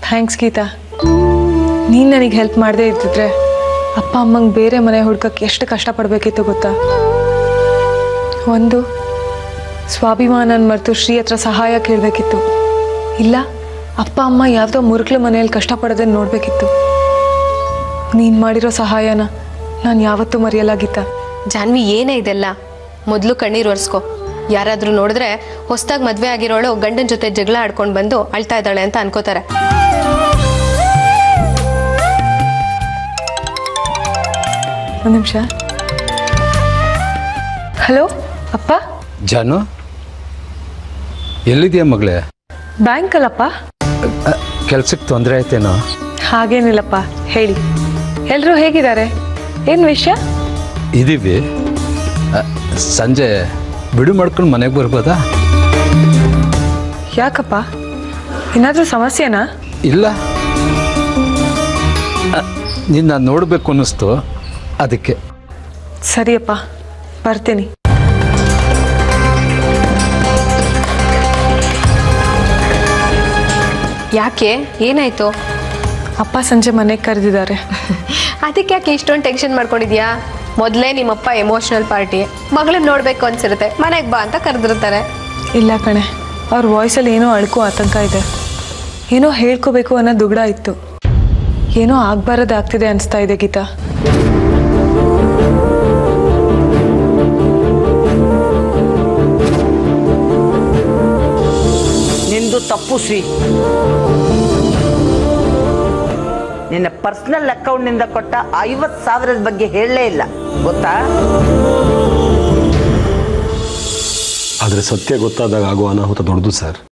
Thanks Geetha. ನೀನು ನನಗೆ help ಮಾಡದೇ ಇರ್ತಿದ್ರೆ ಅಪ್ಪ ಅಮ್ಮಂಗೆ ಬೇರೆ ಮನೆ ಹುಡ್ಕಕ್ಕೆ ಎಷ್ಟು ಕಷ್ಟಪಡಬೇಕಿತ್ತು ಗೊತ್ತಾ. ಒಂದು ಸ್ವಾಭಿಮಾನನ ಮರೆತು ಶ್ರೀ ಹತ್ರ ಸಹಾಯ ಕೇಳಬೇಕಿತ್ತು, ಇಲ್ಲ ಅಪ್ಪ ಅಮ್ಮ ಯಾವುದೋ ಮುರುಕ್ಲ ಮನೆಯಲ್ಲಿ ಕಷ್ಟಪಡೋದನ್ನು ನೋಡಬೇಕಿತ್ತು. ನೀನು ಮಾಡಿರೋ ಸಹಾಯನ ನಾನು ಯಾವತ್ತೂ ಮರೆಯಲ್ಲ ಗೀತಾ. ಜಾನ್ವಿ, ಏನೇ ಇದೆಲ್ಲ? ಮೊದಲು ಕಣ್ಣೀರು ಒರೆಸ್ಕೊ. ಯಾರಾದರೂ ನೋಡಿದ್ರೆ ಹೊಸದಾಗಿ ಮದುವೆ ಆಗಿರೋಳು ಗಂಡನ ಜೊತೆ ಜಗಳ ಆಡ್ಕೊಂಡು ಬಂದು ಅಳ್ತಾ ಇದ್ದಾಳೆ ಅಂತ ಅನ್ಕೋತಾರೆ. ಒಂದು ನಿಮಿಷ. ಹಲೋ ಅಪ್ಪ. ಜಾನು, ಎಲ್ಲಿದೆಯಾ ಮಗಳೇ? ಬ್ಯಾಂಕಲ್ಲಪ್ಪ. ಕೆಲ್ಸಕ್ಕೆ ತೊಂದರೆ ಆಯ್ತೇನೋ? ಹಾಗೇನಿಲ್ಲಪ್ಪ, ಹೇಳಿ. ಎಲ್ಲರೂ ಹೇಗಿದ್ದಾರೆ? ಏನು ವಿಷಯ? ಇದೀವಿ. ಸಂಜೆ ಬಿಡು ಮಾಡ್ಕೊಂಡು ಮನೆಗೆ ಬರ್ಬೋದಾ? ಯಾಕಪ್ಪ, ಏನಾದರೂ ಸಮಸ್ಯೆನಾ? ಇಲ್ಲ, ನಿನ್ನ ನೋಡಬೇಕು ಅನ್ನಿಸ್ತು, ಅದಕ್ಕೆ. ಸರಿಯಪ್ಪ, ಬರ್ತೀನಿ. ಯಾಕೆ, ಏನಾಯ್ತು? ಅಪ್ಪ ಸಂಜೆ ಮನೆಗೆ ಕರೆದಿದ್ದಾರೆ. ಅದಕ್ಕೆ ಯಾಕೆ ಇಷ್ಟೊಂದು ಟೆನ್ಷನ್ ಮಾಡ್ಕೊಂಡಿದ್ಯಾ? ಮೊದಲೇ ನಿಮ್ಮಪ್ಪ ಎಮೋಷನಲ್ ಪಾರ್ಟಿ, ಮಗಳನ್ನ ನೋಡಬೇಕು ಅನ್ಸಿರುತ್ತೆ, ಮನೆಗೆ ಬಾ ಅಂತ ಕರೆದಿರ್ತಾರೆ. ಇಲ್ಲ ಕಣೆ, ಅವ್ರ ವಾಯ್ಸಲ್ಲಿ ಏನೋ ಅಳ್ಕೋ ಆತಂಕ ಇದೆ. ಏನೋ ಹೇಳ್ಕೋಬೇಕು ಅನ್ನೋ ದುಗ್ಡ ಇತ್ತು. ಏನೋ ಆಗ್ಬಾರದಾಗ್ತಿದೆ ಅನಿಸ್ತಾ ಇದೆ ಗೀತಾ. ನಿಂದು ತಪ್ಪು ಶ್ರೀ. ನಿನ್ನ ಪರ್ಸನಲ್ ಅಕೌಂಟ್ನಿಂದ ಕೊಟ್ಟ 50,000 ಬಗ್ಗೆ ಹೇಳಲೇ ಇಲ್ಲ, ಗೊತ್ತಾ? ಆದರೆ ಸತ್ಯ ಗೊತ್ತಾದಾಗ ಆಗುವ ಅನಾಹುತ ದೊಡ್ಡದು ಸರ್.